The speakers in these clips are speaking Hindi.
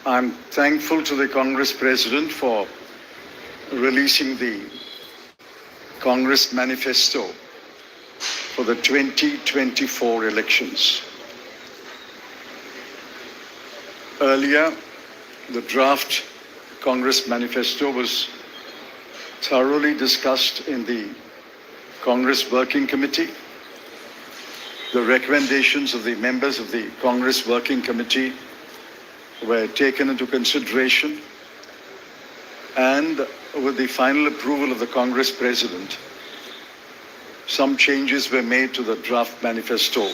I'm thankful to the Congress President for releasing the Congress Manifesto for the 2024 elections. Earlier, the draft Congress Manifesto was thoroughly discussed in the Congress Working Committee. The recommendations of the members of the Congress Working Committee were taken into consideration, and with the final approval of the Congress President, some changes were made to the draft manifesto.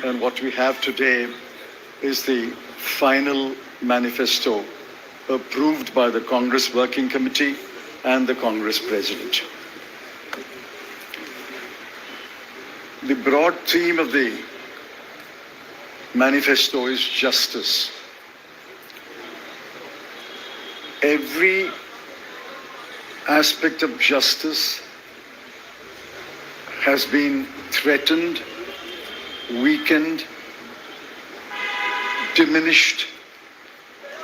And what we have today is the final manifesto approved by the Congress Working Committee and the Congress President. The broad theme of the manifesto is justice. Every aspect of justice has been threatened, weakened, diminished,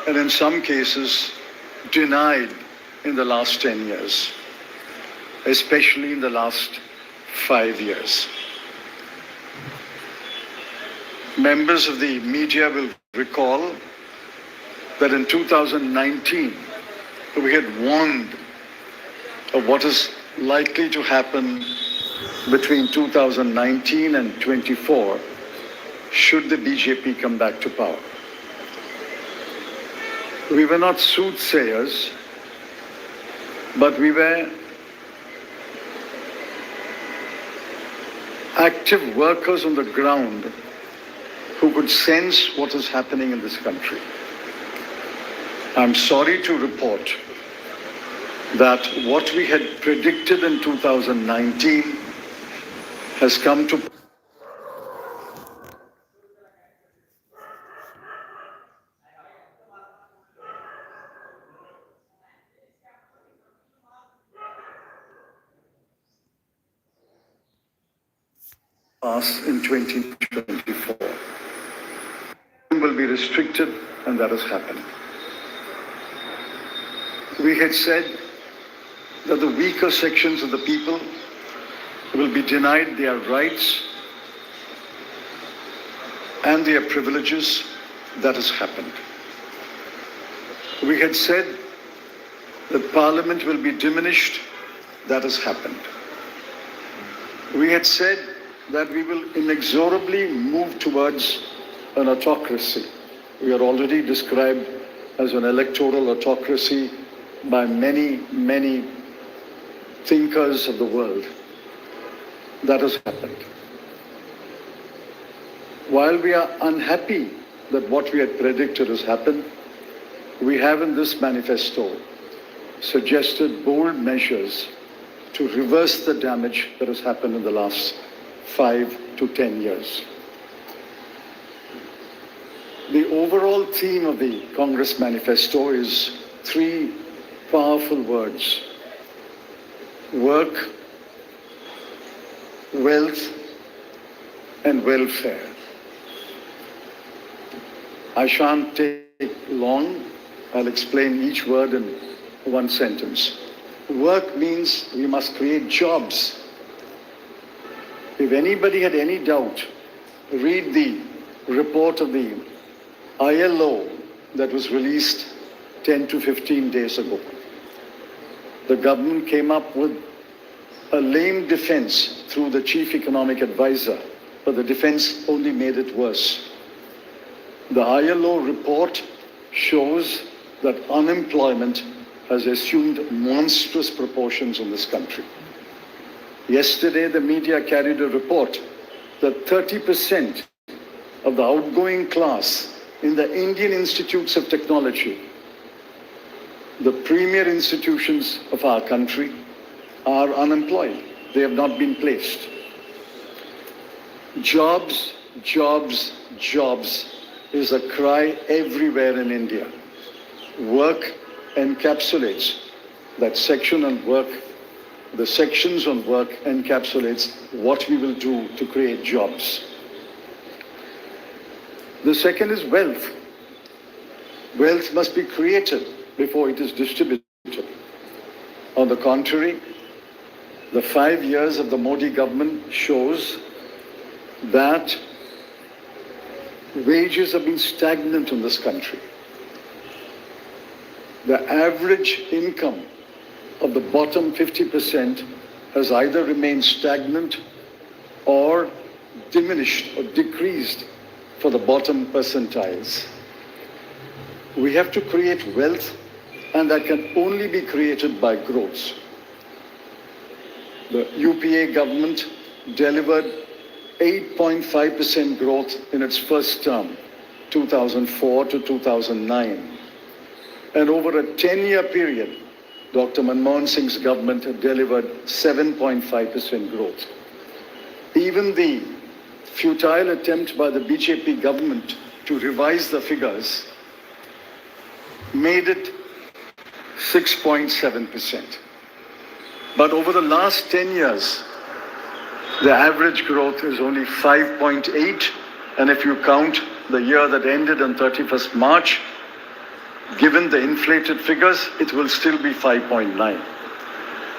and in some cases denied in the last 10 years, especially in the last 5 years. Members of the media will recall that in 2019, we had warned of what is likely to happen between 2019 and 24 should the BJP come back to power. We were not soothsayers, but we were active workers on the ground who could sense what is happening in this country. I'm sorry to report that what we had predicted in 2019 has come to pass in 2024. Will be restricted, and that has happened. We had said that the weaker sections of the people will be denied their rights and their privileges. That has happened. We had said that Parliament will be diminished. That has happened. We had said that we will inexorably move towards an autocracy. We are already described as an electoral autocracy by many, many thinkers of the world. That has happened. While we are unhappy that what we had predicted has happened, we have in this manifesto suggested bold measures to reverse the damage that has happened in the last 5 to 10 years. The overall theme of the Congress Manifesto is 3 powerful words: work, wealth, and welfare. I shan't take long. I'll explain each word in one sentence. Work means we must create jobs. If anybody had any doubt, read the report of the ILO that was released 10 to 15 days ago. The government came up with a lame defense through the chief economic advisor, but the defense only made it worse. The ILO report shows that unemployment has assumed monstrous proportions in this country. Yesterday, the media carried a report that 30% of the outgoing class in the Indian Institutes of Technology, the premier institutions of our country, are unemployed. They have not been placed. Jobs, jobs, jobs is a cry everywhere in India. Work encapsulates that section on work. The sections on work encapsulates what we will do to create jobs. The second is wealth. Wealth must be created before it is distributed. On the contrary, the 5 years of the Modi government shows that wages have been stagnant in this country. The average income of the bottom 50% has either remained stagnant or diminished or decreased for the bottom percentiles. We have to create wealth, and that can only be created by growth. The UPA government delivered 8.5% growth in its first term, 2004 to 2009. And over a 10-year period, Dr. Manmohan Singh's government had delivered 7.5% growth. Even the futile attempt by the BJP government to revise the figures made it 6.7%. But over the last 10 years, the average growth is only 5.8, and if you count the year that ended on 31st March, given the inflated figures, it will still be 5.9.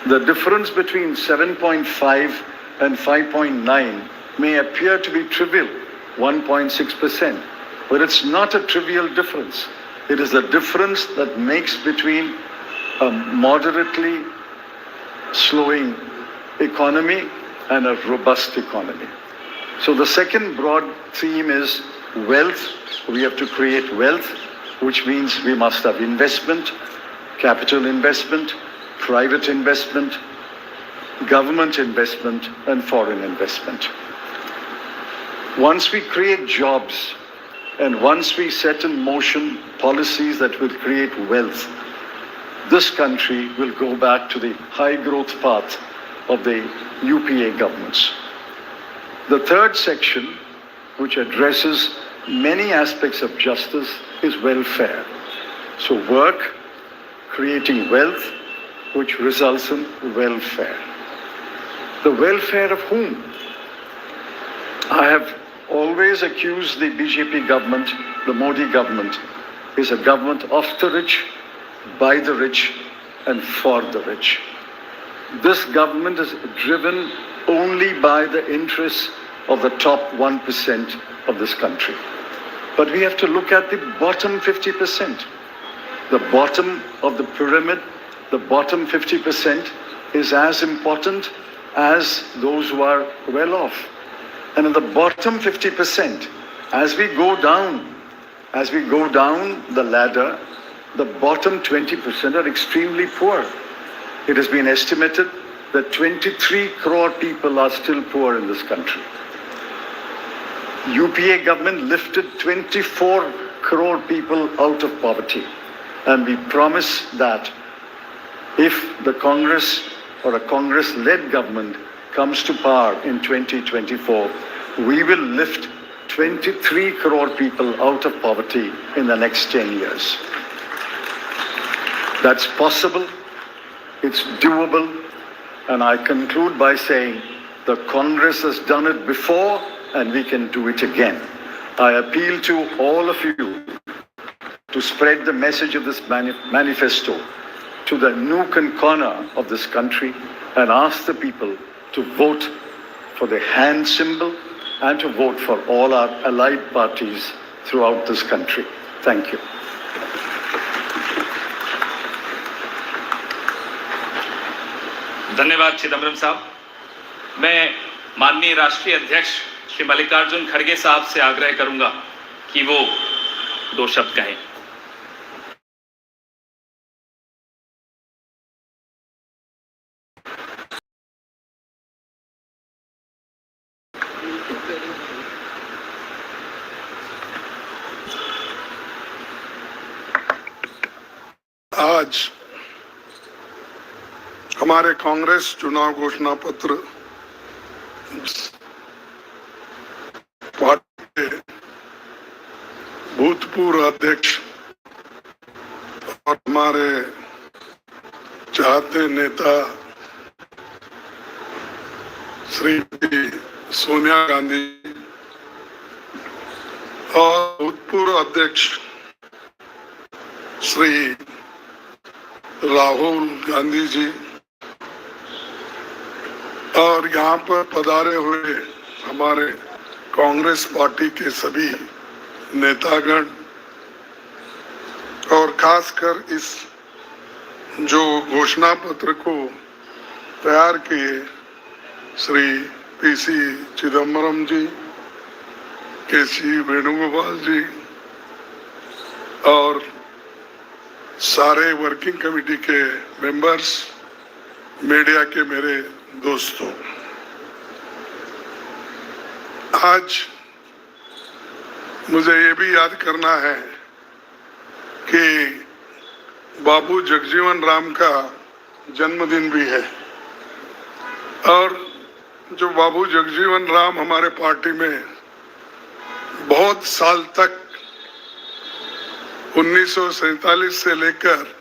The difference between 7.5 and 5.9 may appear to be trivial, 1.6%, but it's not a trivial difference. It is the difference that makes between a moderately slowing economy and a robust economy. So the second broad theme is wealth. We have to create wealth, which means we must have investment, capital investment, private investment, government investment, and foreign investment. Once we create jobs, and once we set in motion policies that will create wealth, this country will go back to the high growth path of the UPA governments. The third section, which addresses many aspects of justice, is welfare. So work, creating wealth, which results in welfare. The welfare of whom? I have always accused the BJP government, the Modi government, is a government of the rich, by the rich, and for the rich. This government is driven only by the interests of the top 1% of this country. But we have to look at the bottom 50%. The bottom of the pyramid, the bottom 50% is as important as those who are well off. And in the bottom 50%, as we go down the ladder, the bottom 20% are extremely poor. It has been estimated that 23 crore people are still poor in this country. UPA government lifted 24 crore people out of poverty. And we promise that if the Congress or a Congress-led government comes to power in 2024, we will lift 23 crore people out of poverty in the next 10 years. That's possible, it's doable, and I conclude by saying the Congress has done it before and we can do it again. I appeal to all of you to spread the message of this manifesto to the nook and corner of this country and ask the people to vote for the hand symbol and to vote for all our allied parties throughout this country. Thank you. धन्यवाद चिदम्बरम साहब। मैं माननीय राष्ट्रीय अध्यक्ष श्री मल्लिकार्जुन खड़गे साहब से आग्रह करूंगा कि वो 2 शब्द कहें। आज हमारे कांग्रेस चुनाव घोषणा पत्र पार्टी के भूतपूर्व अध्यक्ष और हमारे चाहते नेता श्रीमती सोनिया गांधी और भूतपूर्व अध्यक्ष श्री राहुल गांधी जी और यहाँ पर पधारे हुए हमारे कांग्रेस पार्टी के सभी नेतागण और खासकर इस जो घोषणा पत्र को तैयार किए श्री पीसी चिदम्बरम जी, केसी वेणुगोपाल जी और सारे वर्किंग कमेटी के मेंबर्स, मीडिया के मेरे दोस्तों, आज मुझे ये भी याद करना है कि बाबू जगजीवन राम का जन्मदिन भी है और जो बाबू जगजीवन राम हमारे पार्टी में बहुत साल तक 1947 से लेकर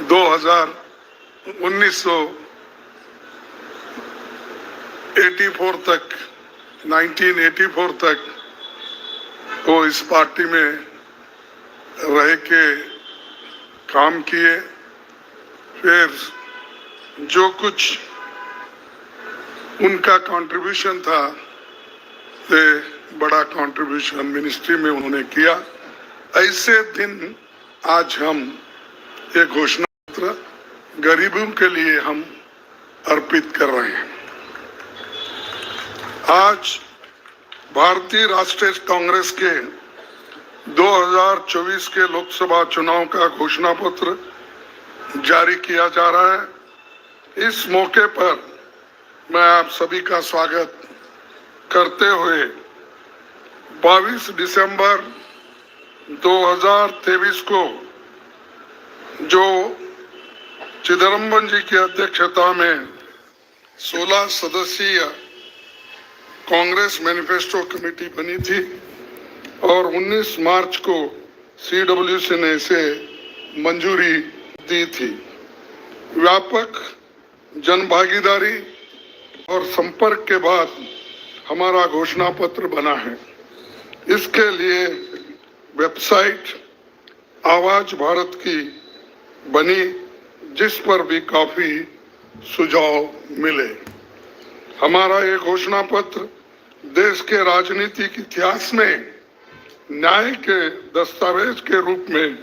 1984 तक वो इस पार्टी में रह के काम किए। फिर जो कुछ उनका कंट्रीब्यूशन था, ते बड़ा कंट्रीब्यूशन मिनिस्ट्री में उन्होंने किया। ऐसे दिन आज हम ये घोषणा पत्र गरीबों के लिए हम अर्पित कर रहे हैं। आज भारतीय राष्ट्रीय कांग्रेस के 2024 के लोकसभा चुनाव का घोषणा पत्र जारी किया जा रहा है। इस मौके पर मैं आप सभी का स्वागत करते हुए 22 दिसंबर 2023 को जो चिदम्बरम जी की अध्यक्षता में 16 सदस्यीय कांग्रेस मैनिफेस्टो कमेटी बनी थी और 19 मार्च को सीडब्ल्यूसी ने इसे मंजूरी दी थी। व्यापक जनभागीदारी और संपर्क के बाद हमारा घोषणा पत्र बना है। इसके लिए वेबसाइट आवाज भारत की बनी, जिस पर भी काफी सुझाव मिले। हमारा ये घोषणा पत्र देश के राजनीतिक इतिहास में न्याय के दस्तावेज के रूप में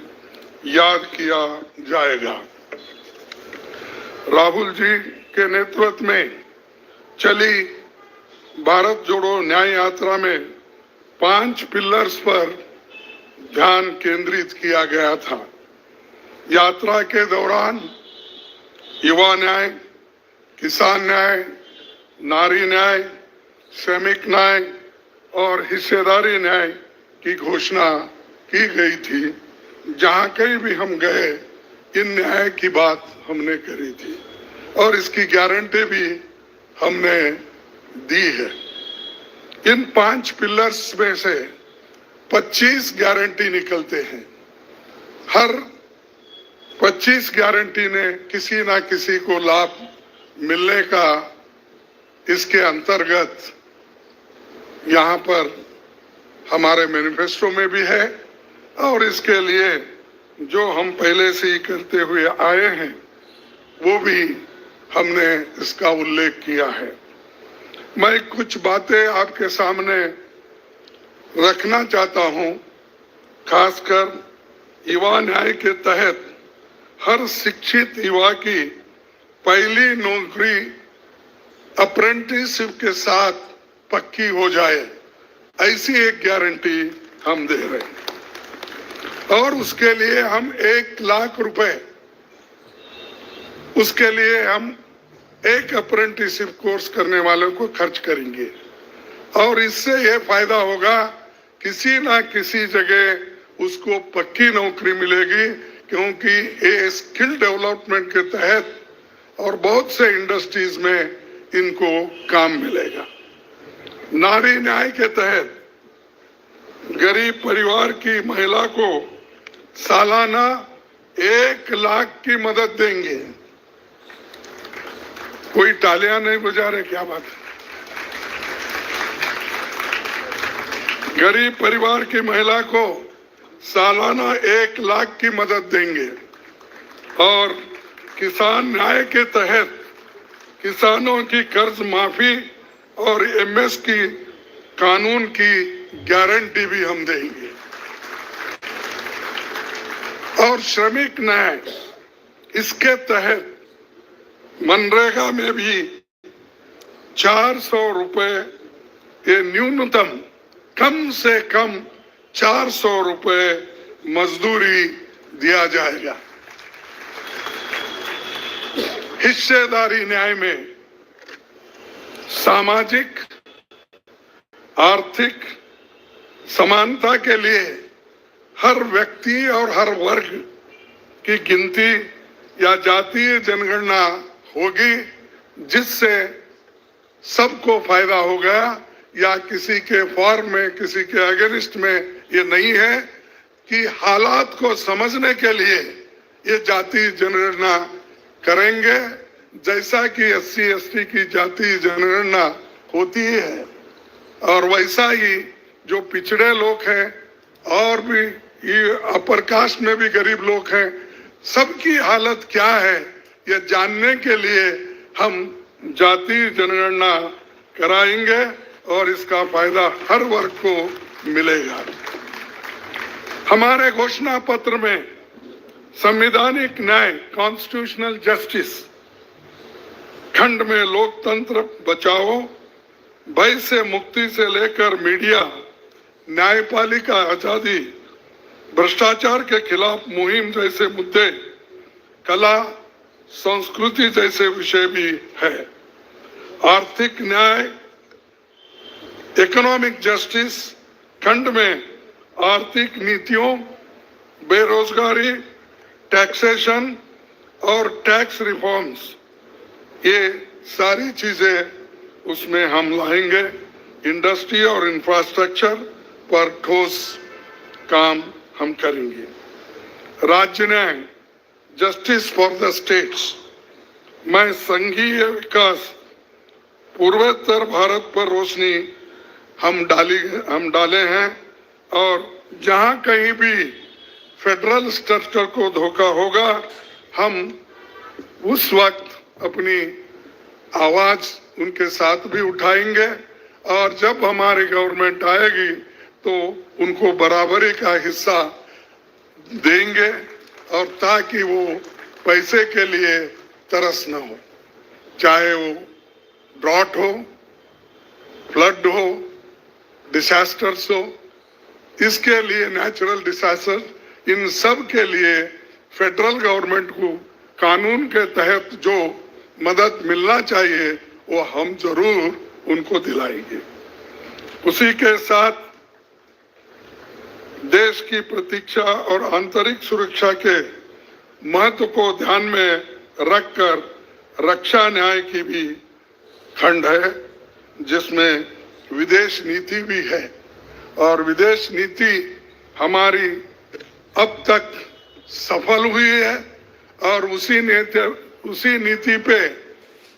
याद किया जाएगा। राहुल जी के नेतृत्व में चली भारत जोड़ो न्याय यात्रा में 5 पिलर्स पर ध्यान केंद्रित किया गया था। यात्रा के दौरान युवा न्याय, किसान न्याय, नारी न्याय, श्रमिक न्याय और हिस्सेदारी न्याय की घोषणा की गई थी। जहां कहीं भी हम गए, इन न्याय की बात हमने करी थी और इसकी गारंटी भी हमने दी है। इन 5 पिलर्स में से 25 गारंटी निकलते हैं। हर 25 गारंटी ने किसी ना किसी को लाभ मिलने का इसके अंतर्गत यहाँ पर हमारे मैनिफेस्टो में भी है और इसके लिए जो हम पहले से ही करते हुए आए हैं वो भी हमने इसका उल्लेख किया है। मैं कुछ बातें आपके सामने रखना चाहता हूं। खासकर युवा न्याय के तहत हर शिक्षित युवा की पहली नौकरी अप्रेंटिसशिप के साथ पक्की हो जाए, ऐसी एक गारंटी हम दे रहे हैं। और उसके लिए हम 1 लाख रुपए, उसके लिए हम एक अप्रेंटिसशिप कोर्स करने वालों को खर्च करेंगे और इससे ये फायदा होगा, किसी ना किसी जगह उसको पक्की नौकरी मिलेगी, क्योंकि ये स्किल डेवलपमेंट के तहत और बहुत से इंडस्ट्रीज में इनको काम मिलेगा। नारी न्याय के तहत गरीब परिवार की महिला को सालाना 1 लाख की मदद देंगे। कोई तालियां नहीं बजा रहे, क्या बात है। गरीब परिवार की महिला को सालाना 1 लाख की मदद देंगे और किसान न्याय के तहत किसानों की कर्ज माफी और एमएस की कानून की गारंटी भी हम देंगे। और श्रमिक न्याय, इसके तहत मनरेगा में भी 400 रुपए ये न्यूनतम, कम से कम 400 रुपए मजदूरी दिया जाएगा। हिस्सेदारी न्याय में सामाजिक आर्थिक समानता के लिए हर व्यक्ति और हर वर्ग की गिनती या जातीय जनगणना होगी, जिससे सबको फायदा होगा। या किसी के फॉर में, किसी के अगेंस्ट में ये नहीं है कि हालात को समझने के लिए ये जातीय जनगणना करेंगे, जैसा कि SC ST की जातीय जनगणना होती है। और वैसा ही जो पिछड़े लोग हैं और भी ये अपर कास्ट में भी गरीब लोग हैं, सबकी हालत क्या है ये जानने के लिए हम जातीय जनगणना कराएंगे और इसका फायदा हर वर्ग को मिलेगा। हमारे घोषणा पत्र में संवैधानिक न्याय, कॉन्स्टिट्यूशनल जस्टिस खंड में लोकतंत्र बचाओ, भय से मुक्ति से लेकर मीडिया, न्यायपालिका आजादी, भ्रष्टाचार के खिलाफ मुहिम जैसे मुद्दे, कला संस्कृति जैसे विषय भी है। आर्थिक न्याय, इकोनॉमिक जस्टिस खंड में आर्थिक नीतियों, बेरोजगारी, टैक्सेशन और टैक्स रिफॉर्म्स, ये सारी चीजें उसमें हम लाएंगे। इंडस्ट्री और इंफ्रास्ट्रक्चर पर ठोस काम हम करेंगे। राज्य न्याय, जस्टिस फॉर द स्टेट्स में संघीय विकास, पूर्वोत्तर भारत पर रोशनी हम डाले हैं और जहां कहीं भी फेडरल स्ट्रक्चर को धोखा होगा, हम उस वक्त अपनी आवाज उनके साथ भी उठाएंगे और जब हमारी गवर्नमेंट आएगी तो उनको बराबरी का हिस्सा देंगे और ताकि वो पैसे के लिए तरस न हो, चाहे वो ड्रॉट हो, फ्लड हो, डिसास्टर्स हो। इसके लिए नेचुरल डिसास्टर, इन सब के लिए फेडरल गवर्नमेंट को कानून के तहत जो मदद मिलना चाहिए वो हम जरूर उनको दिलाएंगे। उसी के साथ देश की प्रतीक्षा और आंतरिक सुरक्षा के महत्व को ध्यान में रखकर रक्षा न्याय की भी खंड है, जिसमें विदेश नीति भी है। और विदेश नीति हमारी अब तक सफल हुई है और उसी नीति पे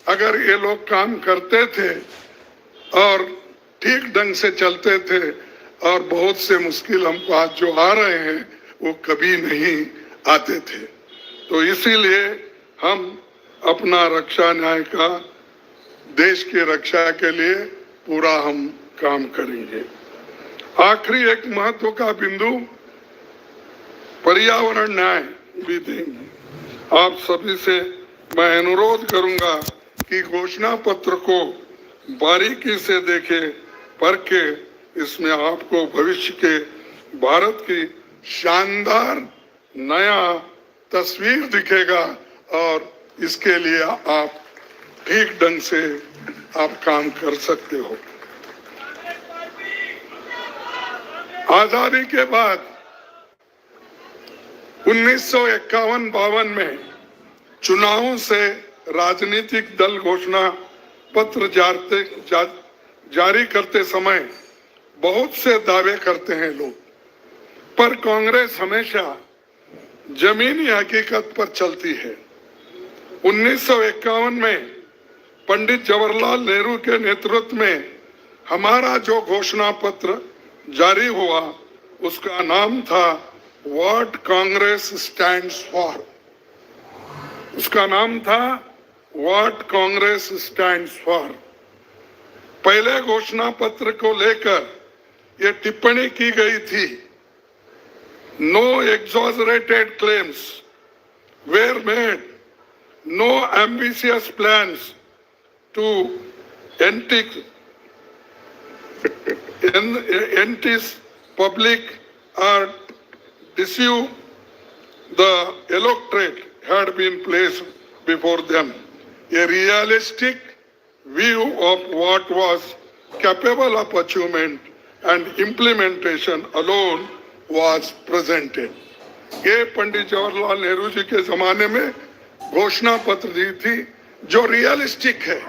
अगर ये लोग काम करते थे और ठीक ढंग से चलते थे और बहुत से मुश्किल हम आज जो आ रहे हैं वो कभी नहीं आते थे। तो इसीलिए हम अपना रक्षा न्याय का देश की रक्षा के लिए पूरा हम काम करेंगे। आखिरी एक महत्व का बिंदु पर्यावरण न्याय भी देंगे। आप सभी से मैं अनुरोध करूंगा कि घोषणा पत्र को बारीकी से देखें, पढ़ के इसमें आपको भविष्य के भारत की शानदार नया तस्वीर दिखेगा और इसके लिए आप ठीक ढंग से आप काम कर सकते हो। आजादी के बाद 1951-52 में चुनावों से राजनीतिक दल घोषणा पत्र जारी करते समय बहुत से दावे करते हैं लोग, पर कांग्रेस हमेशा जमीनी हकीकत पर चलती है। 1951 में पंडित जवाहरलाल नेहरू के नेतृत्व में हमारा जो घोषणा पत्र जारी हुआ उसका नाम था व्हाट कांग्रेस स्टैंड्स फॉर। उसका नाम था व्हाट कांग्रेस स्टैंड्स फॉर। पहले घोषणा पत्र को लेकर ये टिप्पणी की गई थी, no exaggerated claims were made, no ambitious plans to entice public or deceive the electorate had been placed before them. A realistic view of what was capable of achievement and implementation alone was presented. ये पंडित जवाहरलाल नेहरू जी के जमाने में घोषणा पत्र दी थी जो रियलिस्टिक है,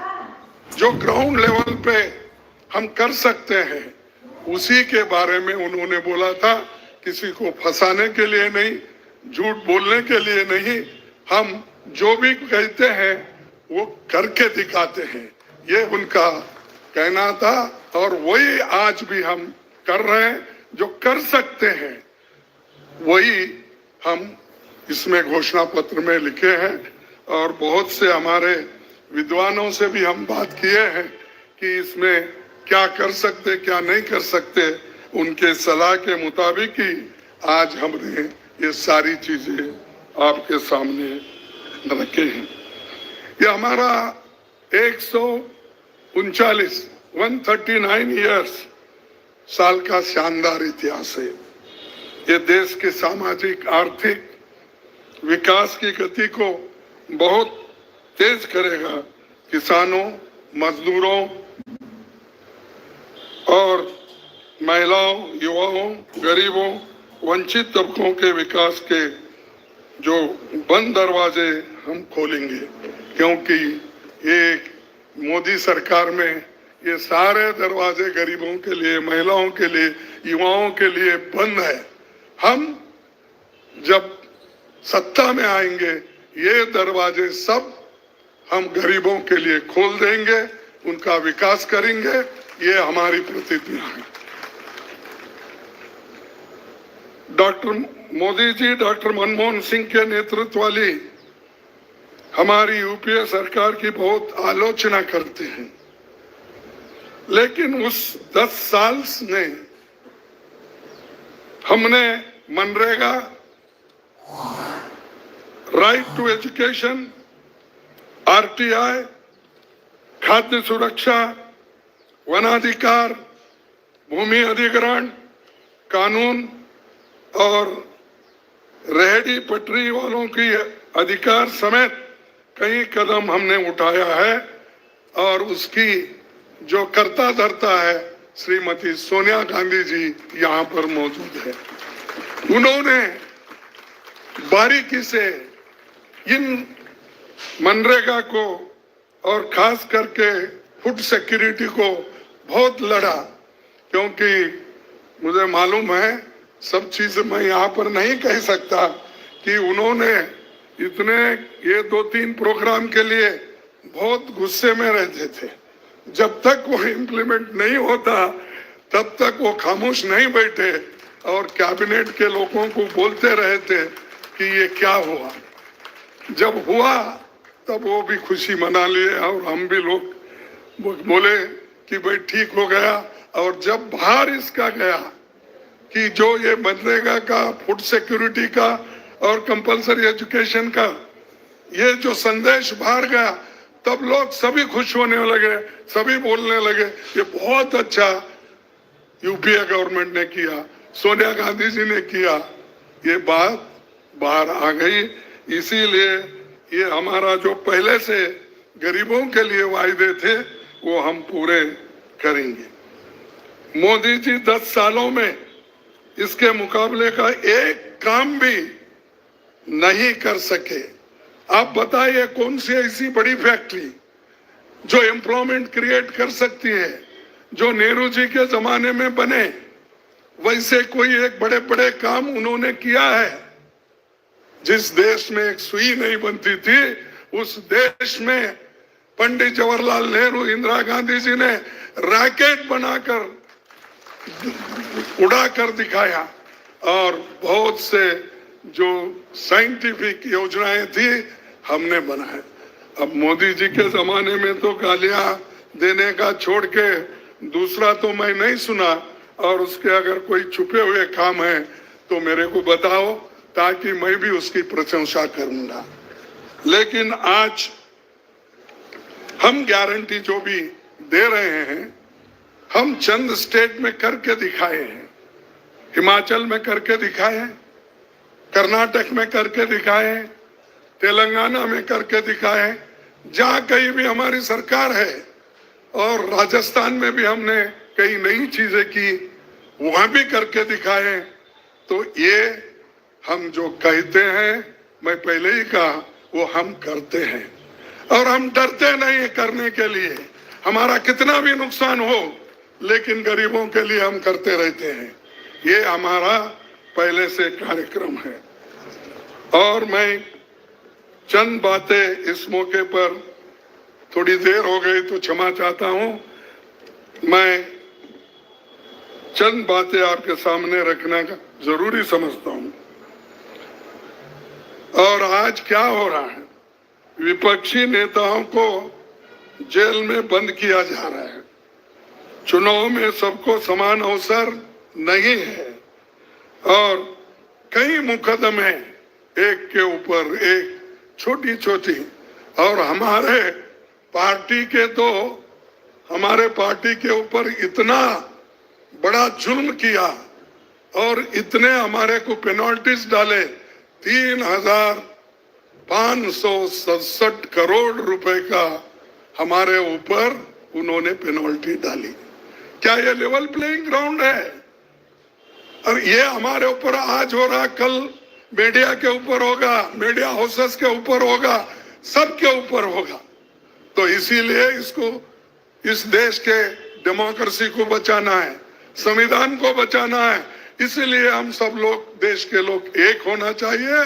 जो ग्राउंड लेवल पे हम कर सकते हैं, उसी के बारे में उन्होंने बोला था। किसी को फंसाने के लिए नहीं, झूठ बोलने के लिए नहीं, हम जो भी कहते हैं वो करके दिखाते हैं, ये उनका कहना था। और वही आज भी हम कर रहे हैं, जो कर सकते हैं वही हम इसमें घोषणा पत्र में लिखे हैं। और बहुत से हमारे विद्वानों से भी हम बात किए हैं कि इसमें क्या कर सकते क्या नहीं कर सकते, उनके सलाह के मुताबिक ही आज हमने ये सारी चीजें आपके सामने रखे हैं। ये हमारा 139 ईयर्स साल का शानदार इतिहास है। ये देश के सामाजिक आर्थिक विकास की गति को बहुत तेज करेगा। किसानों, मजदूरों और महिलाओं, युवाओं, गरीबों, वंचित तबकों के विकास के जो बंद दरवाजे हम खोलेंगे, क्योंकि ये मोदी सरकार में ये सारे दरवाजे गरीबों के लिए, महिलाओं के लिए, युवाओं के लिए बंद है। हम जब सत्ता में आएंगे ये दरवाजे सब हम गरीबों के लिए खोल देंगे, उनका विकास करेंगे, ये हमारी प्रतिज्ञा है। डॉक्टर मोदी जी, डॉक्टर मनमोहन सिंह के नेतृत्व वाली हमारी यूपीए सरकार की बहुत आलोचना करते हैं, लेकिन उस 10 साल में हमने MNREGA, right to education, RTI, खाद्य सुरक्षा, वनाधिकार, भूमि अधिग्रहण कानून और रेहड़ी पटरी वालों की अधिकार समेत कई कदम हमने उठाया है। और उसकी जो कर्ता धर्ता है श्रीमती सोनिया गांधी जी यहाँ पर मौजूद है। उन्होंने बारीकी से इन मनरेगा को और खास करके फूड सिक्योरिटी को बहुत लड़ा, क्योंकि मुझे मालूम है, सब चीज मैं यहाँ पर नहीं कह सकता कि उन्होंने इतने ये 2-3 प्रोग्राम के लिए बहुत गुस्से में रहते थे। जब तक वो इम्प्लीमेंट नहीं होता तब तक वो खामोश नहीं बैठे और कैबिनेट के लोगों को बोलते रहे थे कि ये क्या हुआ। जब हुआ तब वो भी खुशी मना लिए और हम भी लोग बोले कि भाई ठीक हो गया। और जब बाहर इसका गया कि जो ये मनरेगा का, फूड सिक्योरिटी का और कंपलसरी एजुकेशन का ये जो संदेश बाहर गया, तब लोग सभी खुश होने लगे, सभी बोलने लगे ये बहुत अच्छा यूपीए गवर्नमेंट ने किया, सोनिया गांधी जी ने किया। ये बात बाहर आ गई। इसीलिए ये हमारा जो पहले से गरीबों के लिए वायदे थे वो हम पूरे करेंगे। मोदी जी 10 सालों में इसके मुकाबले का एक काम भी नहीं कर सके। आप बताइए कौन सी ऐसी बड़ी फैक्ट्री जो एम्प्लॉयमेंट क्रिएट कर सकती है, जो नेहरू जी के जमाने में बने वैसे कोई एक बड़े बड़े काम उन्होंने किया है। जिस देश में एक सुई नहीं बनती थी उस देश में पंडित जवाहरलाल नेहरू, इंदिरा गांधी जी ने रॉकेट बनाकर उड़ा कर दिखाया। और बहुत से जो साइंटिफिक योजनाएं थी हमने बनाए। अब मोदी जी के जमाने में तो गालियां देने का छोड़ के दूसरा तो मैं नहीं सुना, और उसके अगर कोई छुपे हुए काम है तो मेरे को बताओ, ताकि मैं भी उसकी प्रशंसा करूंगा। लेकिन आज हम गारंटी जो भी दे रहे हैं, हम चंद स्टेट में करके दिखाए हैं। हिमाचल में करके दिखाए हैं, कर्नाटक में करके दिखाए हैं, तेलंगाना में करके दिखाए हैं, जहां कहीं भी हमारी सरकार है, और राजस्थान में भी हमने कई नई चीजें की, वहां भी करके दिखाए। तो ये हम जो कहते हैं, मैं पहले ही कहा, वो हम करते हैं, और हम डरते नहीं करने के लिए। हमारा कितना भी नुकसान हो, लेकिन गरीबों के लिए हम करते रहते हैं। ये हमारा पहले से कार्यक्रम है। और मैं चंद बातें इस मौके पर, थोड़ी देर हो गई तो क्षमा चाहता हूं, मैं चंद बातें आपके सामने रखना जरूरी समझता हूं। और आज क्या हो रहा है, विपक्षी नेताओं को जेल में बंद किया जा रहा है। चुनाव में सबको समान अवसर नहीं है, और कई मुकदमे एक के ऊपर एक, छोटी छोटी, और हमारे पार्टी के ऊपर इतना बड़ा जुल्म किया, और इतने हमारे को पेनल्टीज डाले। 3,567 करोड़ रुपए का हमारे ऊपर उन्होंने पेनल्टी डाली। क्या ये लेवल प्लेइंग ग्राउंड है? और ये हमारे ऊपर आज हो रहा, कल मीडिया के ऊपर होगा, मीडिया हाउसेस के ऊपर होगा, सबके ऊपर होगा। तो इसीलिए इस देश के डेमोक्रेसी को बचाना है, संविधान को बचाना है। इसीलिए हम सब लोग, देश के लोग, एक होना चाहिए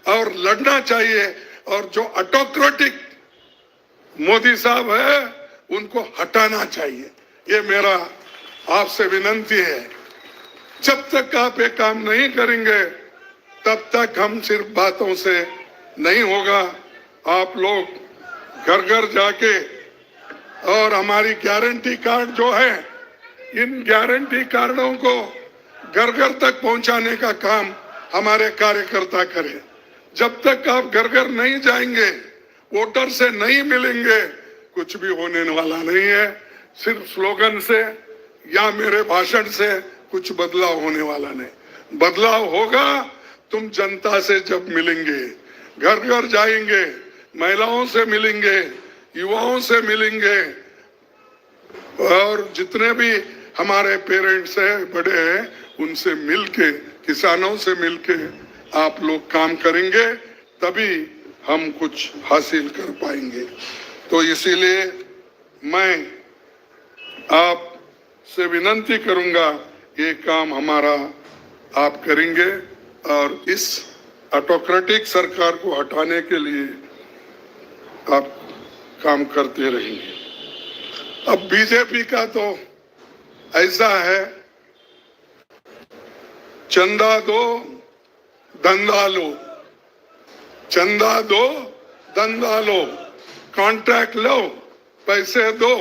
और लड़ना चाहिए। और जो ऑटोक्रेटिक मोदी साहब है, उनको हटाना चाहिए। ये मेरा आपसे विनती है। जब तक आप ये काम नहीं करेंगे, तब तक हम सिर्फ बातों से नहीं होगा। आप लोग घर घर जाके, और हमारी गारंटी कार्ड जो है, इन गारंटी कार्डों को घर घर तक पहुंचाने का काम हमारे कार्यकर्ता करें। जब तक आप घर घर नहीं जाएंगे, वोटर से नहीं मिलेंगे, कुछ भी होने वाला नहीं है। सिर्फ स्लोगन से या मेरे भाषण से कुछ बदलाव होने वाला नहीं। बदलाव होगा तुम जनता से जब मिलेंगे, घर घर जाएंगे, महिलाओं से मिलेंगे, युवाओं से मिलेंगे, और जितने भी हमारे पेरेंट्स हैं, बड़े हैं, उनसे मिलके, किसानों से मिलके आप लोग काम करेंगे, तभी हम कुछ हासिल कर पाएंगे। तो इसीलिए मैं आपसे विनती करूंगा, ये काम हमारा आप करेंगे, और इस ऑटोक्रेटिक सरकार को हटाने के लिए आप काम करते रहेंगे। अब बीजेपी का तो ऐसा है, चंदा दो धंधा लो, चंदा दो धंधा लो, कॉन्ट्रैक्ट लो, पैसे दो।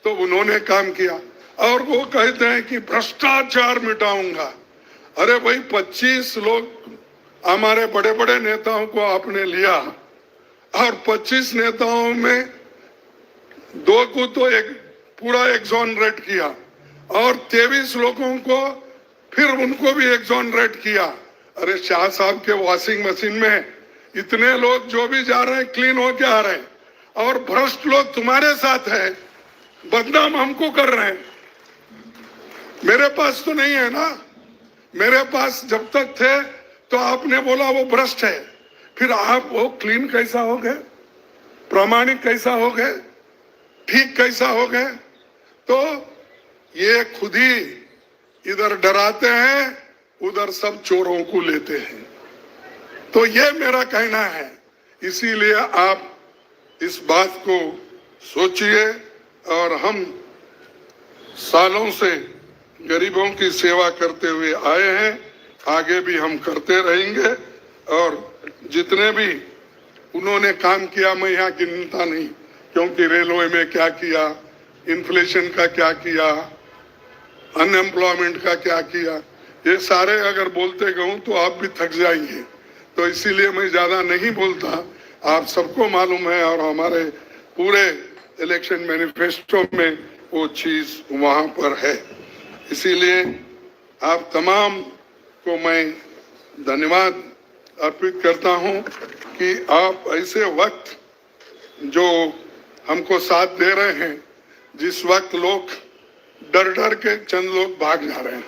तो उन्होंने काम किया, और वो कहते हैं कि भ्रष्टाचार मिटाऊंगा। अरे भाई, 25 लोग हमारे बड़े बड़े नेताओं को आपने लिया, और 25 नेताओं में 2 को तो पूरा एक्सोनरेट किया, और 23 लोगों को फिर उनको भी एक्सोनरेट किया। अरे शाह साहब के वॉशिंग मशीन में इतने लोग जो भी जा रहे हैं, क्लीन होके आ रहे हैं, और भ्रष्ट लोग तुम्हारे साथ है, बदनाम हमको कर रहे हैं। मेरे पास तो नहीं है ना, मेरे पास जब तक थे तो आपने बोला वो भ्रष्ट है, फिर आप वो क्लीन कैसा हो गए, प्रामाणिक कैसा हो गए, ठीक कैसा हो गए? तो ये खुद ही इधर डराते हैं, उधर सब चोरों को लेते हैं। तो ये मेरा कहना है। इसीलिए आप इस बात को सोचिए, और हम सालों से गरीबों की सेवा करते हुए आए हैं, आगे भी हम करते रहेंगे। और जितने भी उन्होंने काम किया मैं यहाँ गिनता नहीं, क्योंकि रेलवे में क्या किया, इन्फ्लेशन का क्या किया, अनएम्प्लॉयमेंट का क्या किया, ये सारे अगर बोलते कहूँ तो आप भी थक जाएंगे। तो इसीलिए मैं ज्यादा नहीं बोलता। आप सबको मालूम है और हमारे पूरे इलेक्शन मैनिफेस्टो में वो चीज वहां पर है। इसीलिए आप तमाम को मैं धन्यवाद अर्पित करता हूं कि आप ऐसे वक्त जो हमको साथ दे रहे हैं, जिस वक्त लोग डर डर के चंद लोग भाग जा रहे हैं।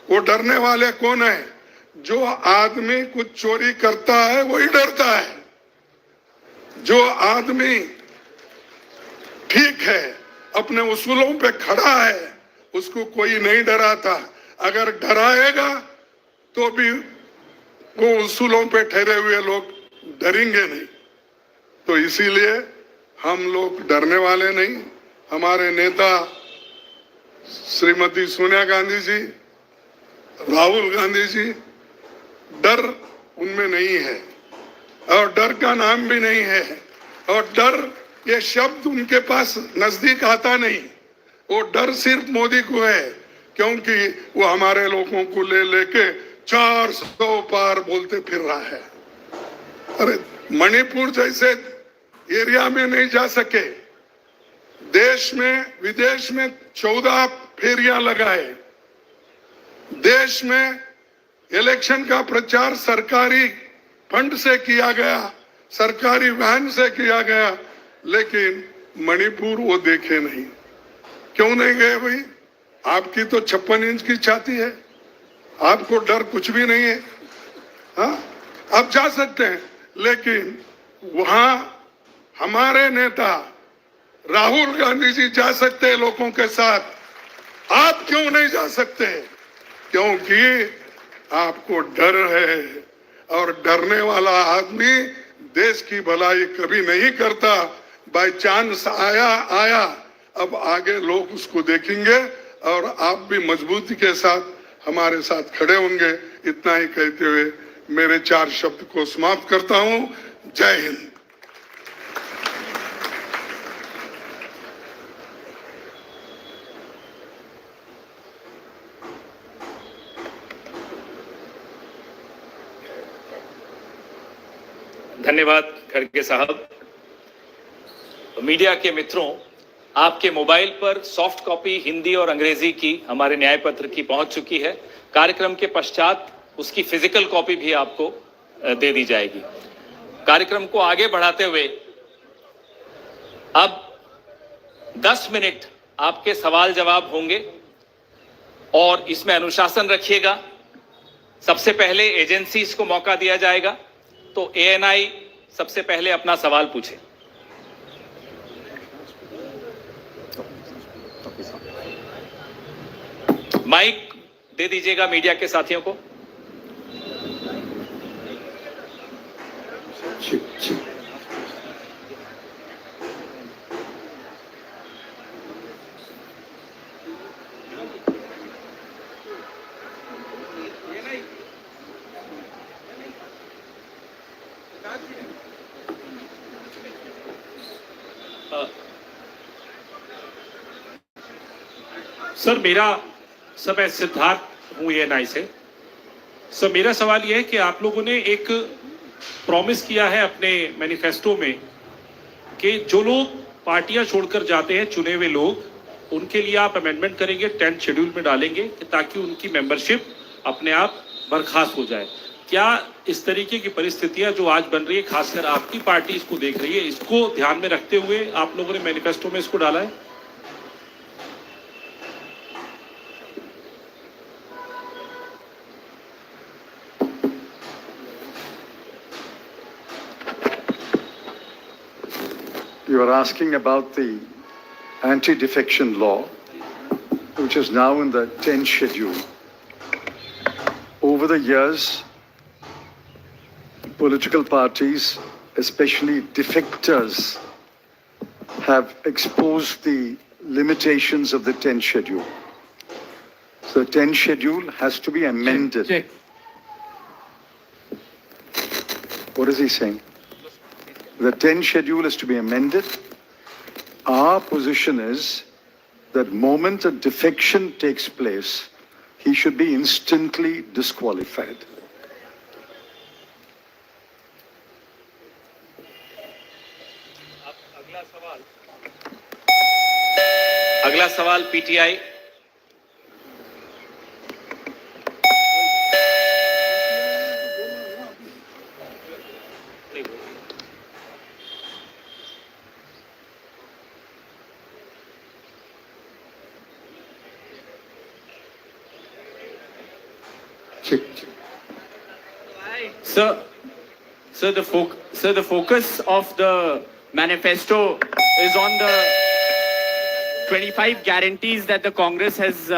वो डरने वाले कौन है? जो आदमी कुछ चोरी करता है वही डरता है। जो आदमी ठीक है, अपने उसूलों पे खड़ा है, उसको कोई नहीं डराता। अगर डराएगा तो भी वो उसूलों पे ठहरे हुए लोग डरेंगे नहीं। तो इसीलिए हम लोग डरने वाले नहीं। हमारे नेता श्रीमती सोनिया गांधी जी, राहुल गांधी जी, डर उनमें नहीं है और डर का नाम भी नहीं है। और डर ये शब्द उनके पास नजदीक आता नहीं। वो डर सिर्फ मोदी को है, क्योंकि वो हमारे लोगों को ले लेके 400 पार बोलते फिर रहा है। अरे मणिपुर जैसे एरिया में नहीं जा सके, देश में विदेश में 14 फेरियां लगाए, देश में इलेक्शन का प्रचार सरकारी फंड से किया गया, सरकारी वैन से किया गया, लेकिन मणिपुर वो देखे नहीं। क्यों नहीं गए भाई? आपकी तो 56 इंच की छाती है, आपको डर कुछ भी नहीं है। हाँ, आप जा सकते हैं, लेकिन वहां हमारे नेता राहुल गांधी जी जा सकते हैं लोगों के साथ। आप क्यों नहीं जा सकते? क्योंकि आपको डर है, और डरने वाला आदमी देश की भलाई कभी नहीं करता। बाय चांस आया, अब आगे लोग उसको देखेंगे और आप भी मजबूती के साथ हमारे साथ खड़े होंगे। इतना ही कहते हुए मेरे 4 शब्द को समाप्त करता हूं। जय हिंद। धन्यवाद खड़गे साहब। मीडिया के मित्रों, आपके मोबाइल पर सॉफ्ट कॉपी हिंदी और अंग्रेजी की हमारे न्याय पत्र की पहुंच चुकी है। कार्यक्रम के पश्चात उसकी फिजिकल कॉपी भी आपको दे दी जाएगी। कार्यक्रम को आगे बढ़ाते हुए अब 10 मिनट आपके सवाल जवाब होंगे और इसमें अनुशासन रखिएगा। सबसे पहले एजेंसीज को मौका दिया जाएगा, तो एएनआई सबसे पहले अपना सवाल पूछे। माइक दे दीजिएगा मीडिया के साथियों को। सर मैं सिद्धार्थ हूँ एएनआई से। सर मेरा सवाल यह है कि आप लोगों ने एक प्रॉमिस किया है अपने मैनिफेस्टो में कि जो लोग पार्टियां छोड़कर जाते हैं, चुने हुए लोग, उनके लिए आप अमेंडमेंट करेंगे, 10 शेड्यूल में डालेंगे ताकि उनकी मेंबरशिप अपने आप बर्खास्त हो जाए। क्या इस तरीके की परिस्थितियां जो आज बन रही है, खासकर आपकी पार्टी इसको देख रही है, इसको ध्यान में रखते हुए आप लोगों ने मैनिफेस्टो में इसको डाला है? You are asking about the anti-defection law, which is now in the 10 schedule. Over the years, political parties, especially defectors, have exposed the limitations of the 10 schedule. So the 10 schedule has to be amended. What is he saying? The 10 schedule is to be amended. Our position is that moment a defection takes place, he should be instantly disqualified. अगला सवाल PTI. Sir, the focus of the manifesto is on the 25 guarantees that the Congress has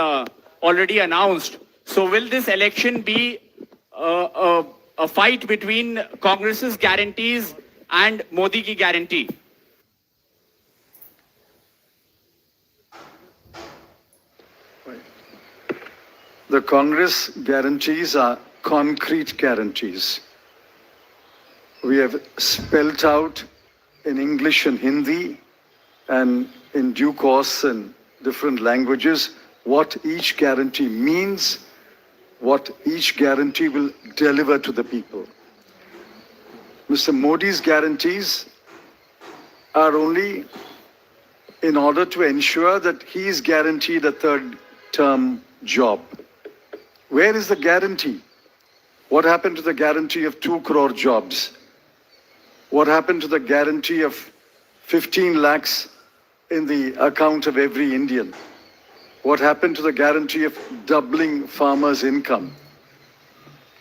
already announced. So will this election be a fight between Congress's guarantees and Modi ki guarantee? The Congress guarantees are concrete guarantees. We have spelt out in English and Hindi and in due course in different languages what each guarantee means, what each guarantee will deliver to the people. Mr. Modi's guarantees are only in order to ensure that he is guaranteed a third term job. Where is the guarantee? What happened to the guarantee of 2 crore jobs? What happened to the guarantee of 15 lakhs in the account of every Indian? What happened to the guarantee of doubling farmers' income?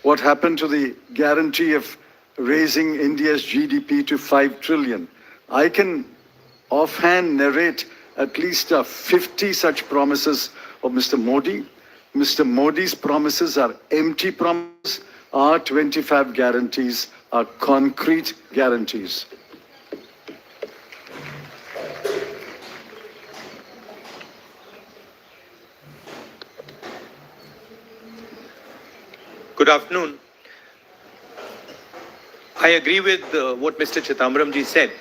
What happened to the guarantee of raising India's GDP to 5 trillion? I can offhand narrate at least 50 such promises of Mr. Modi. Mr. Modi's promises are empty promises. Our 25 guarantees are concrete guarantees. Good afternoon. I agree with what Mr. Chidambaram ji said.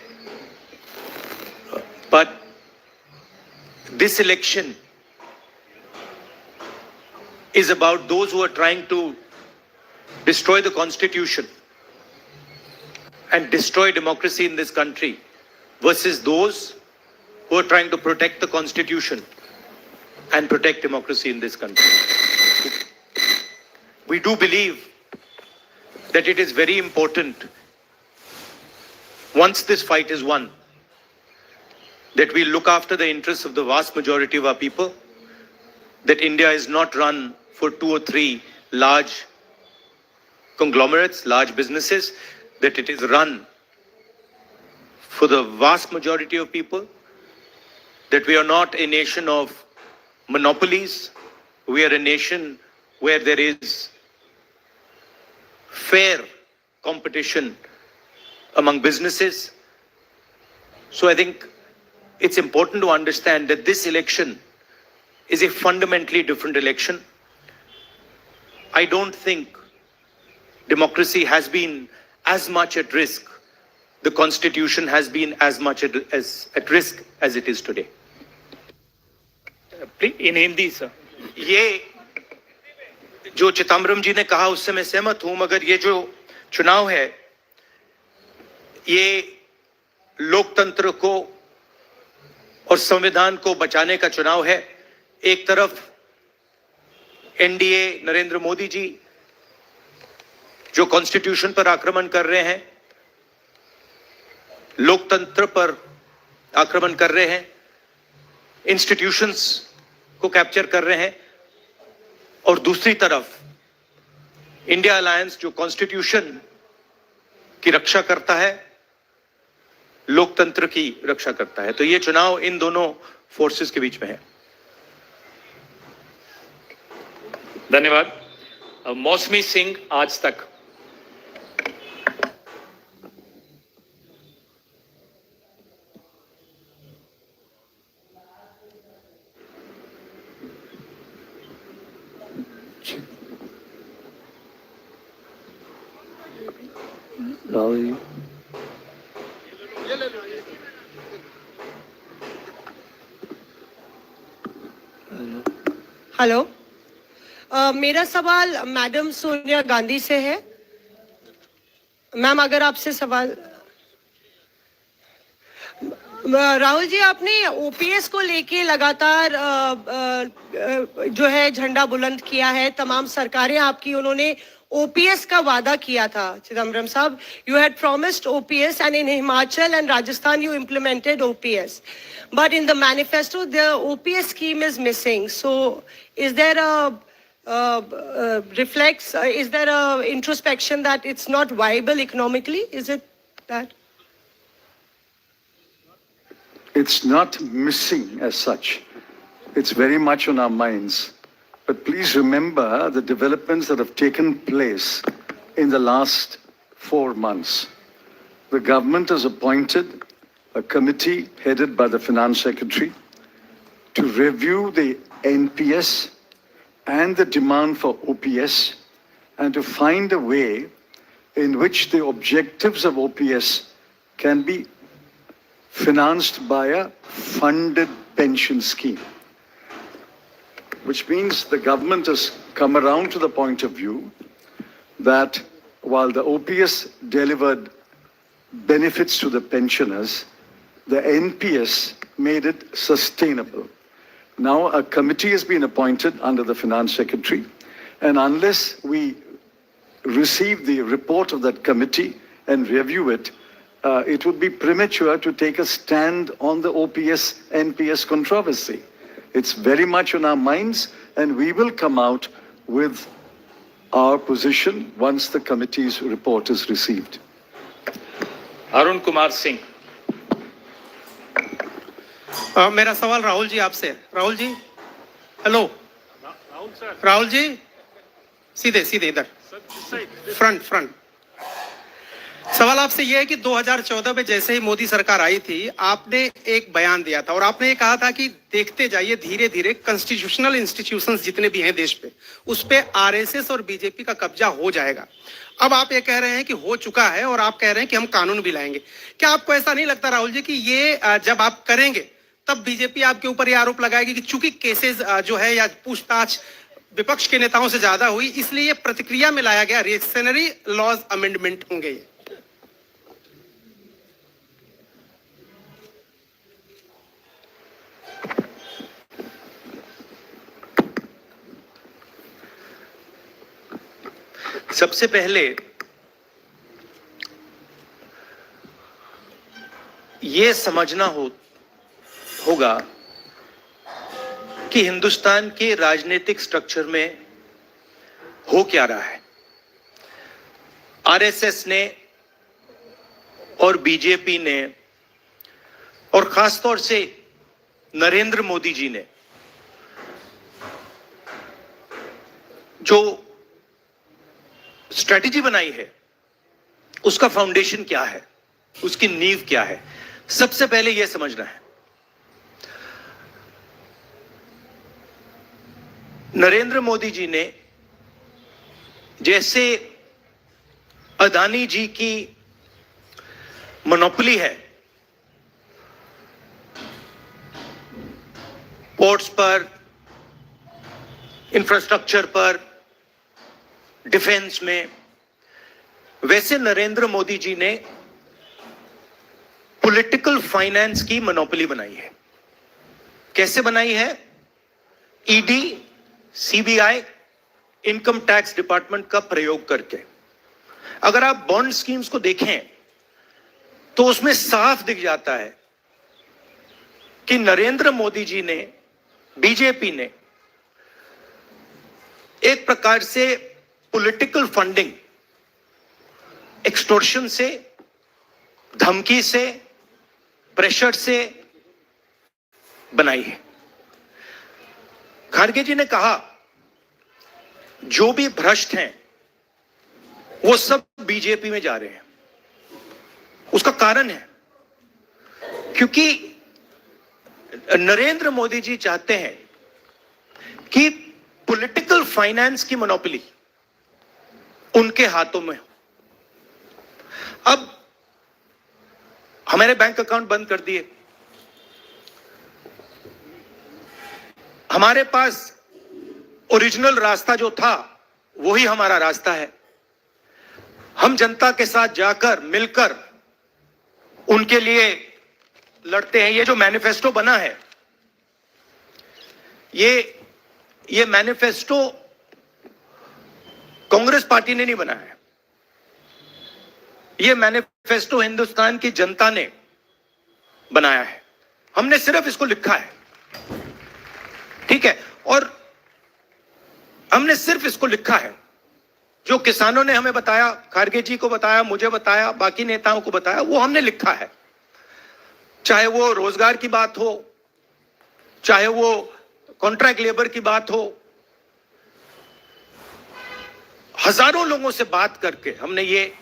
But this election is about those who are trying to destroy the constitution and destroy democracy in this country versus those who are trying to protect the constitution and protect democracy in this country. We do believe that it is very important, once this fight is won, that we look after the interests of the vast majority of our people, that India is not run for 2 or 3 large conglomerates, large businesses, that it is run for the vast majority of people, that we are not a nation of monopolies, we are a nation where there is fair competition among businesses. So I think it's important to understand that this election is a fundamentally different election. I don't think democracy has been as much at risk, the constitution has been as much at risk as it is today. In Hindi, sir. ये जो चिदम्बरम जी ने कहा उससे मैं सहमत हूं, मगर ये जो चुनाव है ये लोकतंत्र को और संविधान को बचाने का चुनाव है। एक तरफ एनडीए नरेंद्र मोदी जी जो कॉन्स्टिट्यूशन पर आक्रमण कर रहे हैं, लोकतंत्र पर आक्रमण कर रहे हैं, इंस्टीट्यूशंस को कैप्चर कर रहे हैं, और दूसरी तरफ इंडिया अलायंस जो कॉन्स्टिट्यूशन की रक्षा करता है, लोकतंत्र की रक्षा करता है। तो ये चुनाव इन दोनों फोर्सेस के बीच में है। धन्यवाद। मौसमी सिंह, आज तक। Rahul. हेलो। मेरा सवाल मैडम सोनिया गांधी से है। मैम, अगर आपसे सवाल, राहुल जी, आपने ओपीएस को लेके लगातार जो है झंडा बुलंद किया है। तमाम सरकारें आपकी, उन्होंने ओपीएस का वादा किया था। चिदम्बरम साहब, you had promised OPS and in Himachal and Rajasthan you implemented OPS, but in the manifesto the OPS scheme is missing. So is there a is there a introspection that it's not viable economically? Is it that? It's not missing as such. It's very much on our minds. But please remember the developments that have taken place in the last 4 months. The government has appointed a committee headed by the Finance Secretary to review the NPS and the demand for OPS and to find a way in which the objectives of OPS can be financed by a funded pension scheme, which means the government has come around to the point of view that while the OPS delivered benefits to the pensioners, the NPS made it sustainable. Now a committee has been appointed under the Finance Secretary, and unless we receive the report of that committee and review it, it would be premature to take a stand on the OPS-NPS controversy. It's very much on our minds, and we will come out with our position once the committee's report is received. Arun Kumar Singh. मेरा सवाल राहुल जी आपसे। राहुल जी, हेलो। राहुल जी, सीधे सीधे इधर, फ्रंट। सवाल आपसे यह है कि 2014 में जैसे ही मोदी सरकार आई थी, आपने एक बयान दिया था और आपने ये कहा था कि देखते जाइए धीरे धीरे कॉन्स्टिट्यूशनल इंस्टीट्यूशंस जितने भी हैं देश पे, उस पे आरएसएस और बीजेपी का कब्जा हो जाएगा। अब आप ये कह रहे हैं कि हो चुका है और आप कह रहे हैं कि हम कानून भी लाएंगे। क्या आपको ऐसा नहीं लगता राहुल जी कि ये जब आप करेंगे तब बीजेपी आपके ऊपर ये आरोप लगाएगी कि चूंकि केसेस जो है या पूछताछ विपक्ष के नेताओं से ज्यादा हुई, इसलिए ये प्रतिक्रिया में लाया गया रिएक्शनरी लॉज अमेंडमेंट होंगे ये? सबसे पहले ये समझना होगा कि हिंदुस्तान के राजनीतिक स्ट्रक्चर में हो क्या रहा है। आरएसएस ने और बीजेपी ने और खासतौर से नरेंद्र मोदी जी ने जो स्ट्रेटेजी बनाई है, उसका फाउंडेशन क्या है, उसकी नींव क्या है, सबसे पहले यह समझना है। नरेंद्र मोदी जी ने जैसे अदानी जी की मोनोपोली है पोर्ट्स पर, इंफ्रास्ट्रक्चर पर, डिफेंस में, वैसे नरेंद्र मोदी जी ने पॉलिटिकल फाइनेंस की मोनोपोली बनाई है। कैसे बनाई है? ED, CBI, income tax department का प्रयोग करके। अगर आप बॉन्ड स्कीम्स को देखें तो उसमें साफ दिख जाता है कि नरेंद्र मोदी जी ने, बीजेपी ने एक प्रकार से पॉलिटिकल फंडिंग एक्सटॉर्शन से, धमकी से, प्रेशर से बनाई है। खारगे जी ने कहा जो भी भ्रष्ट हैं वो सब बीजेपी में जा रहे हैं। उसका कारण है क्योंकि नरेंद्र मोदी जी चाहते हैं कि पॉलिटिकल फाइनेंस की मोनोपोली उनके हाथों में हो। अब हमारे बैंक अकाउंट बंद कर दिए, हमारे पास ओरिजिनल रास्ता जो था वही हमारा रास्ता है। हम जनता के साथ जाकर मिलकर उनके लिए लड़ते हैं। ये जो मैनिफेस्टो बना है, ये मैनिफेस्टो कांग्रेस पार्टी ने नहीं बनाया है। ये मैनिफेस्टो हिंदुस्तान की जनता ने बनाया है। हमने सिर्फ इसको लिखा है, ठीक है, और हमने सिर्फ इसको लिखा है। जो किसानों ने हमें बताया, खारगे जी को बताया, मुझे बताया, बाकी नेताओं को बताया, वो हमने लिखा है। चाहे वो रोजगार की बात हो, चाहे वो कॉन्ट्रैक्ट लेबर की बात हो, हजारों लोगों से बात करके हमने ये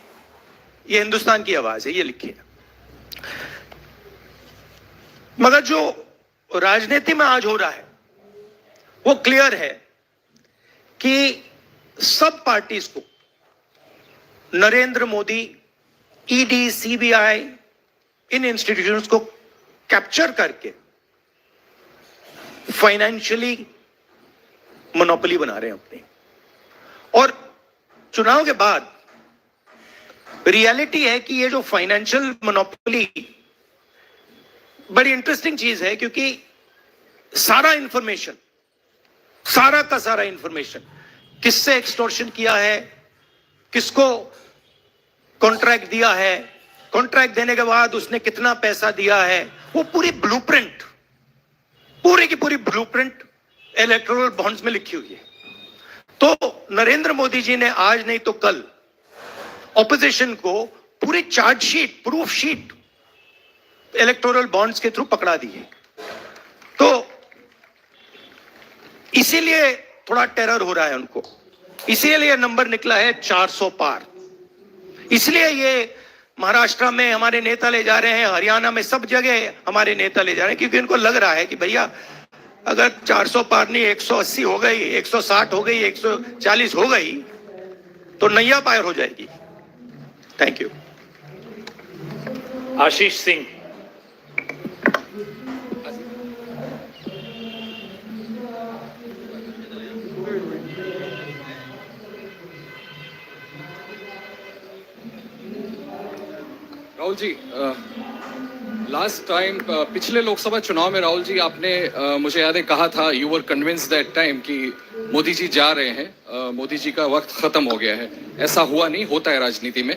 हिंदुस्तान की आवाज है, ये लिखी है। मगर जो राजनीति में आज हो रहा है वो क्लियर है कि सब पार्टीज को नरेंद्र मोदी, ईडी, सीबीआई, इन इंस्टीट्यूशंस को कैप्चर करके फाइनेंशियली मोनोपोली बना रहे हैं अपनी। और चुनाव के बाद रियलिटी है कि ये जो फाइनेंशियल मोनोपोली बड़ी इंटरेस्टिंग चीज है, क्योंकि सारा इंफॉर्मेशन, सारा का सारा इंफॉर्मेशन, किससे एक्सटॉर्शन किया है, किसको कॉन्ट्रैक्ट दिया है, कॉन्ट्रैक्ट देने के बाद उसने कितना पैसा दिया है, वो पूरी ब्लूप्रिंट, पूरी की पूरी ब्लूप्रिंट इलेक्टोरल बॉन्ड्स में लिखी हुई है। तो नरेंद्र मोदी जी ने आज नहीं तो कल ऑपोजिशन को पूरी chargesheet, proof sheet electoral bonds के थ्रू पकड़ा दी है। तो इसीलिए थोड़ा टेरर हो रहा है उनको, इसीलिए नंबर निकला है 400 पार। इसलिए ये महाराष्ट्र में हमारे नेता ले जा रहे हैं, हरियाणा में सब जगह हमारे नेता ले जा रहे हैं, क्योंकि उनको लग रहा है कि भैया अगर 400 पार नहीं 180 हो गई, 160 हो गई, 140 हो गई तो नैया पार हो जाएगी। Thank you. Ashish Singh. Rahul ji, last time पिछले लोकसभा चुनाव में राहुल जी आपने मुझे याद है कहा था, you were convinced that time कि मोदी जी जा रहे हैं, मोदी जी का वक्त खत्म हो गया है। ऐसा हुआ नहीं, होता है राजनीति में।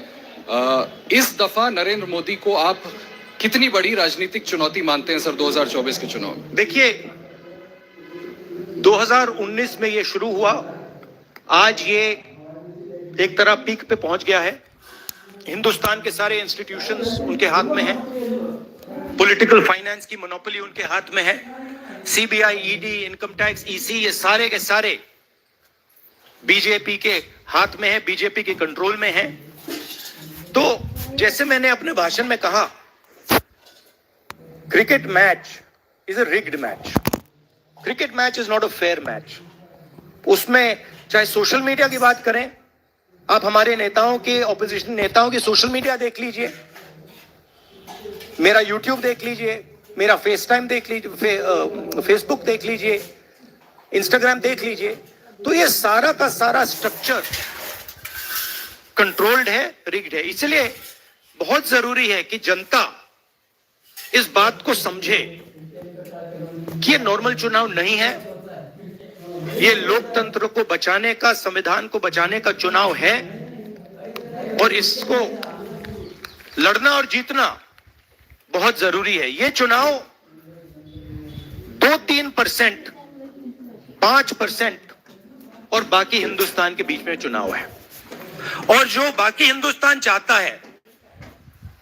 इस दफा नरेंद्र मोदी को आप कितनी बड़ी राजनीतिक चुनौती मानते हैं सर 2024 के चुनाव में? देखिए, 2019 में ये शुरू हुआ, आज ये एक तरह पीक पे पहुंच गया है। हिंदुस्तान के सारे इंस्टीट्यूशंस उनके हाथ में हैं, पॉलिटिकल फाइनेंस की मोनोपोली उनके हाथ में है, CBI, ED, income tax, EC, ये सारे के सारे बीजेपी के हाथ में है, बीजेपी के कंट्रोल में है। तो जैसे मैंने अपने भाषण में कहा, cricket match is a rigged match. Cricket match is not a fair match. उसमें चाहे सोशल मीडिया की बात करें, आप हमारे नेताओं के, ऑपोजिशन नेताओं की सोशल मीडिया देख लीजिए, मेरा यूट्यूब देख लीजिए, मेरा फेस टाइम देख लीजिए, फेसबुक देख लीजिए, इंस्टाग्राम देख लीजिए, तो ये सारा का सारा स्ट्रक्चर कंट्रोल्ड है, रिग्ड है। इसलिए बहुत जरूरी है कि जनता इस बात को समझे कि ये नॉर्मल चुनाव नहीं है, ये लोकतंत्र को बचाने का, संविधान को बचाने का चुनाव है, और इसको लड़ना और जीतना बहुत जरूरी है। ये चुनाव 2-3%, 5% और बाकी हिंदुस्तान के बीच में चुनाव है। और जो बाकी हिंदुस्तान चाहता है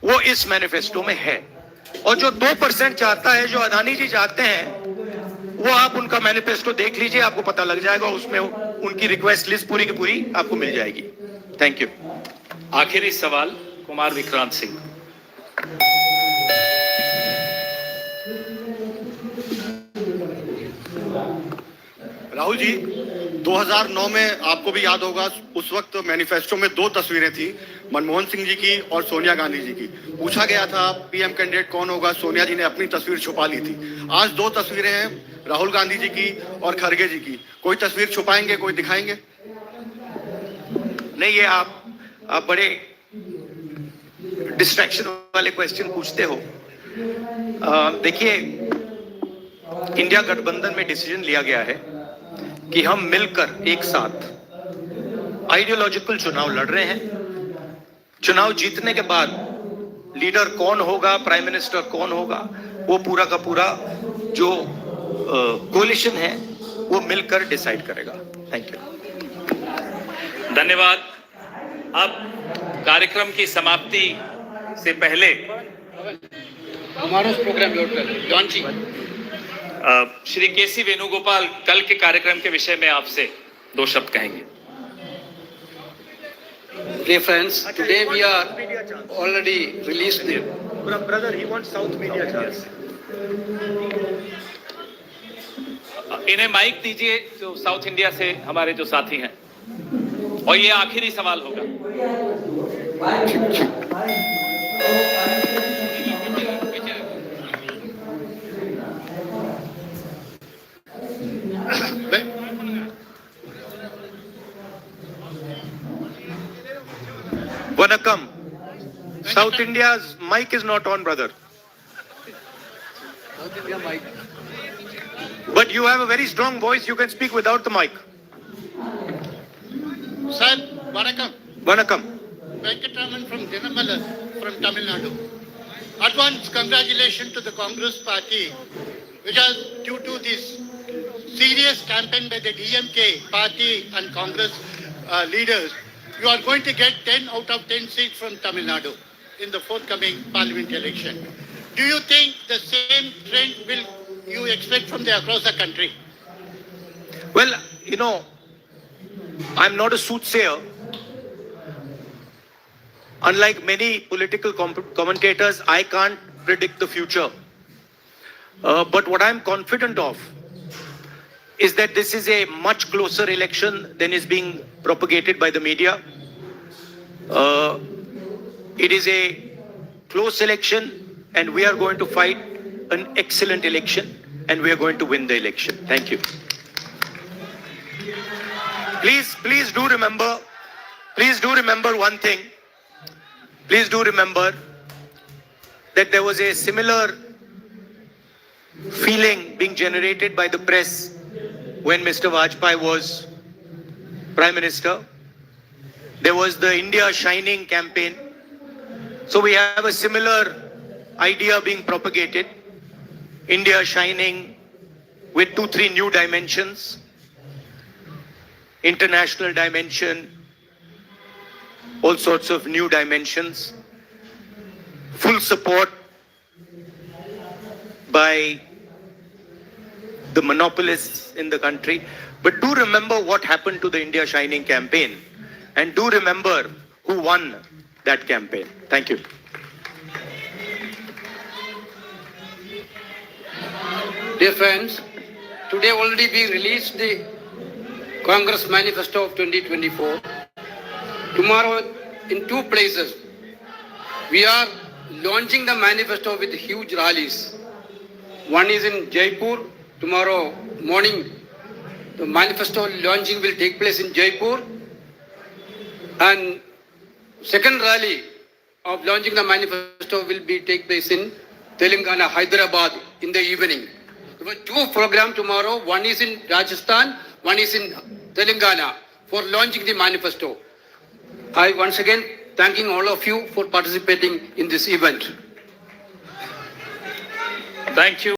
वो इस मैनिफेस्टो में है, और जो 2% चाहता है, जो अदानी जी चाहते हैं, वो आप उनका मैनिफेस्टो देख लीजिए, आपको पता लग जाएगा। उसमें उनकी रिक्वेस्ट लिस्ट पूरी की पूरी आपको मिल जाएगी। Thank you. आखिरी सवाल कुमार विक्रांत सिंह। राहुल जी, 2009 में आपको भी याद होगा, उस वक्त मैनिफेस्टो में 2 तस्वीरें थी, मनमोहन सिंह जी की और सोनिया गांधी जी की। पूछा गया था पीएम कैंडिडेट कौन होगा, सोनिया जी ने अपनी तस्वीर छुपा ली थी। आज 2 तस्वीरें हैं, राहुल गांधी जी की और खड़गे जी की। कोई तस्वीर छुपाएंगे, कोई दिखाएंगे? नहीं, ये आप बड़े डिस्ट्रैक्शन वाले क्वेश्चन पूछते हो। देखिए, इंडिया गठबंधन में डिसीजन लिया गया है कि हम मिलकर एक साथ आइडियोलॉजिकल चुनाव लड़ रहे हैं। चुनाव जीतने के बाद लीडर कौन होगा, प्राइम मिनिस्टर कौन होगा, वो पूरा का पूरा जो कोलिशन है वो मिलकर डिसाइड करेगा। Thank you. धन्यवाद। अब कार्यक्रम की समाप्ति से पहले जॉन जी, श्री केसी वेणुगोपाल कल के कार्यक्रम के विषय में आपसे 2 शब्द कहेंगे। dear friends, today we are already released the Brother, he wants South media chance. इन्हें माइक दीजिए, जो साउथ इंडिया से हमारे जो साथी हैं, और ये आखिरी सवाल होगा। Vanakkam. South India's mic is not on, brother. But you have a very strong voice. You can speak without the mic. Sir, Vanakkam. Vanakkam. Venkatraman from Dinamala, from Tamil Nadu. Advance congratulations to the Congress party, which is due to this serious campaign by the DMK party and Congress leaders. You are going to get 10 out of 10 seats from Tamil Nadu in the forthcoming parliament election. Do you think the same trend will you expect from across the country? Well, you know, I'm not a soothsayer. Unlike many political commentators, I can't predict the future. But what I'm confident of is that this is a much closer election than is being propagated by the media. It is a close election, and we are going to fight an excellent election, and we are going to win the election. Thank you. Please do remember one thing. Please do remember that there was a similar feeling being generated by the press when Mr. Vajpayee was Prime Minister. There was the India Shining campaign. So we have a similar idea being propagated. India Shining with 2-3 new dimensions. International dimension, all sorts of new dimensions. Full support by the monopolists in the country. But do remember what happened to the India Shining campaign, and do remember who won that campaign. Thank you. dear friends, today already we released the Congress Manifesto of 2024. Tomorrow, in 2 places, we are launching the manifesto with huge rallies. One is in Jaipur. Tomorrow morning, the manifesto launching will take place in Jaipur. And second rally of launching the manifesto will take place in Telangana, Hyderabad in the evening. There were 2 programs tomorrow. One is in Rajasthan, one is in Telangana for launching the manifesto. I once again thanking all of you for participating in this event. Thank you.